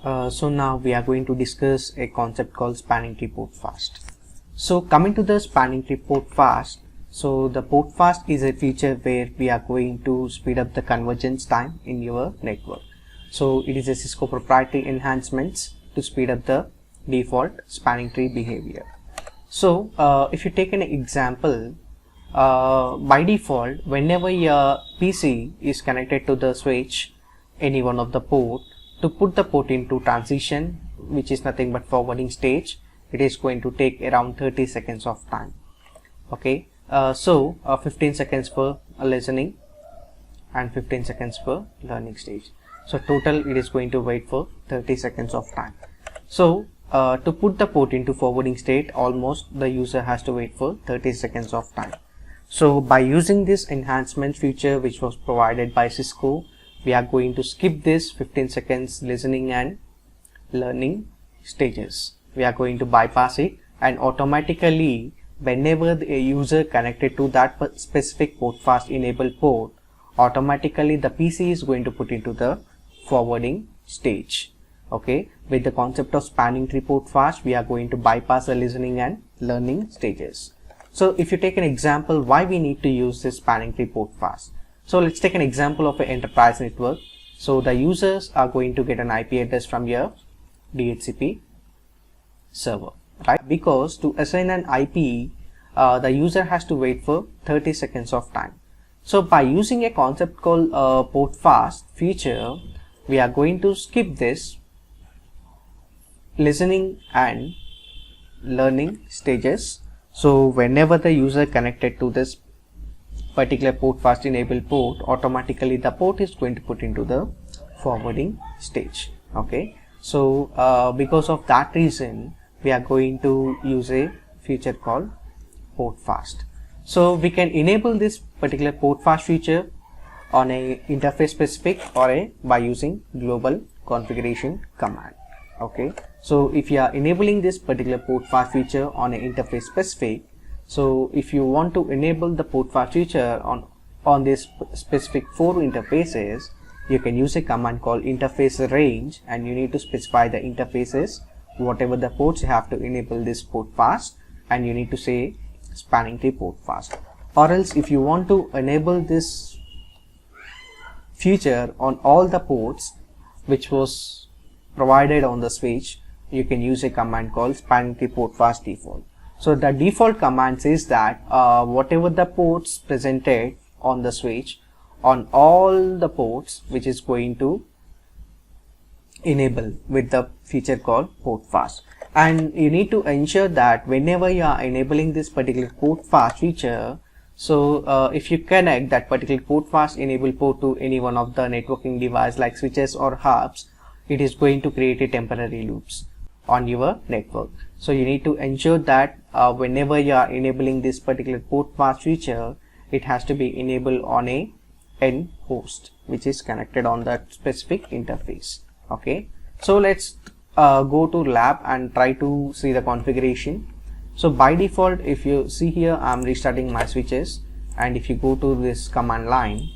So now we are going to discuss a concept called spanning tree portfast. So coming to the spanning tree portfast, so the portfast is a feature where we are going to speed up the convergence time in your network. So it is a Cisco proprietary enhancements to speed up the default spanning tree behavior. So if you take an example, by default, whenever your PC is connected to the switch, any one of the port, to put the port into transition, which is nothing but forwarding stage, it is going to take around 30 seconds of time. Okay, 15 seconds for listening and 15 seconds for learning stage. So total it is going to wait for 30 seconds of time. So to put the port into forwarding state, almost the user has to wait for 30 seconds of time. So by using this enhancement feature which was provided by Cisco, we are going to skip this 15 seconds listening and learning stages. We are going to bypass it, and automatically whenever the user connected to that specific portfast enabled port, automatically the PC is going to put into the forwarding stage. Okay, with the concept of spanning tree portfast, we are going to bypass the listening and learning stages. So if you take an example why we need to use this spanning tree portfast. So let's take an example of an enterprise network. So the users are going to get an IP address from your DHCP server, right? Because to assign an IP, the user has to wait for 30 seconds of time. So by using a concept called portfast feature, we are going to skip this listening and learning stages. So whenever the user connected to this particular portfast enabled port, automatically the port is going to put into the forwarding stage. Okay, so because of that reason, we are going to use a feature called portfast. So we can enable this particular portfast feature on a interface specific or by using global configuration command. Okay, so if you are enabling this particular portfast feature on a interface specific, so if you want to enable the portfast feature on this specific 4 interfaces, you can use a command called interface range, and you need to specify the interfaces, whatever the ports you have to enable this portfast, and you need to say spanning tree portfast. Or else if you want to enable this feature on all the ports which was provided on the switch, you can use a command called spanning tree portfast default. So the default command says that whatever the ports presented on the switch, on all the ports which is going to enable with the feature called portfast. And you need to ensure that whenever you are enabling this particular portfast feature, so if you connect that particular portfast enable port to any one of the networking device like switches or hubs, it is going to create a temporary loops on your network. So you need to ensure that whenever you are enabling this particular portfast feature, it has to be enabled on a end host which is connected on that specific interface. Okay, so let's go to lab and try to see the configuration. So by default, if you see here, I'm restarting my switches, and if you go to this command line,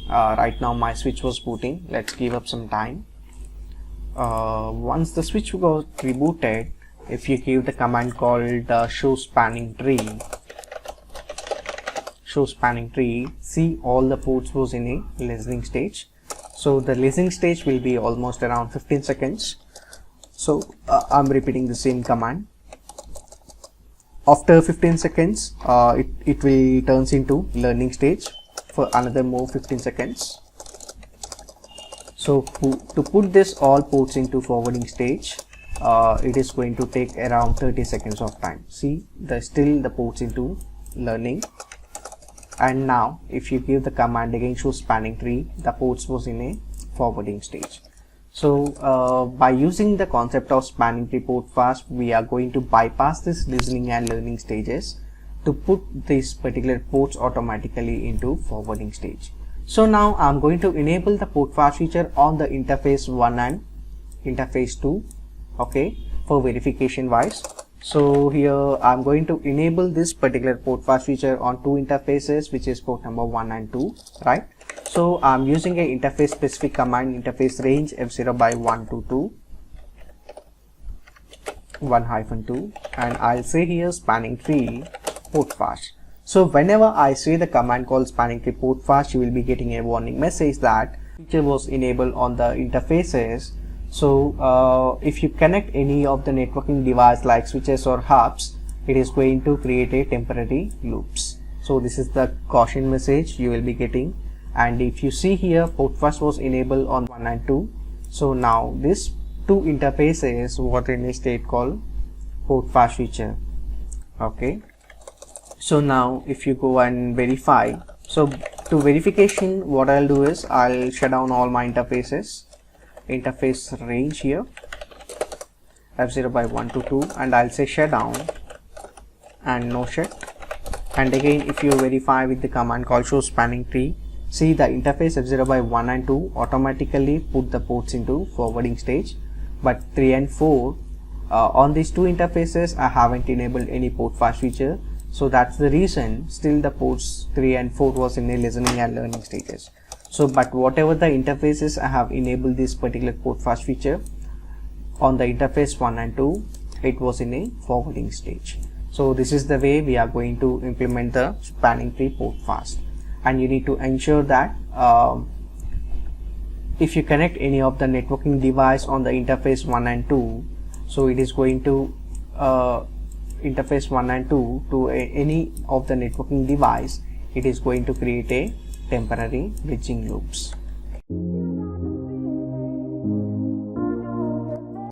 right now my switch was booting. Let's give up some time. Once the switch got rebooted, if you give the command called show spanning tree, see all the ports was in a listening stage. So the listening stage will be almost around 15 seconds. So I'm repeating the same command. After 15 seconds, it will turns into learning stage for another more 15 seconds. So to put this all ports into forwarding stage, it is going to take around 30 seconds of time. See, still the ports into learning. And now if you give the command again show spanning tree, the ports was in a forwarding stage. So by using the concept of spanning tree portfast, we are going to bypass this listening and learning stages to put these particular ports automatically into forwarding stage. So now I'm going to enable the portfast feature on the interface 1 and interface 2, okay, for verification wise. So here I'm going to enable this particular portfast feature on 2 interfaces, which is port number 1 and 2, right? So I'm using a interface specific command, interface range f0 by 122, 1-2, and I'll say here spanning tree portfast. So whenever I say the command called spanning tree portfast, you will be getting a warning message that feature was enabled on the interfaces. So if you connect any of the networking device like switches or hubs, it is going to create a temporary loops. So this is the caution message you will be getting. And if you see here, portfast was enabled on 1 and 2. So now this two interfaces what in a state called portfast feature. Okay. So now if you go and verify, so to verification what I'll do is I'll shut down all my interfaces, interface range here F0 by 1 to 2, and I'll say shut down and no shut. And again, if you verify with the command called show spanning tree, see the interface F0 by 1 and 2 automatically put the ports into forwarding stage, but 3 and 4 on these two interfaces I haven't enabled any portfast feature. So that's the reason still the ports 3 and 4 was in a listening and learning stages. So but whatever the interfaces I have enabled this particular portfast feature, on the interface 1 and 2 it was in a forwarding stage. So this is the way we are going to implement the spanning tree portfast. And you need to ensure that if you connect any of the networking device on the interface 1 and 2, so it is going to interface 1 and 2 to any of the networking device, it is going to create a temporary bridging loops.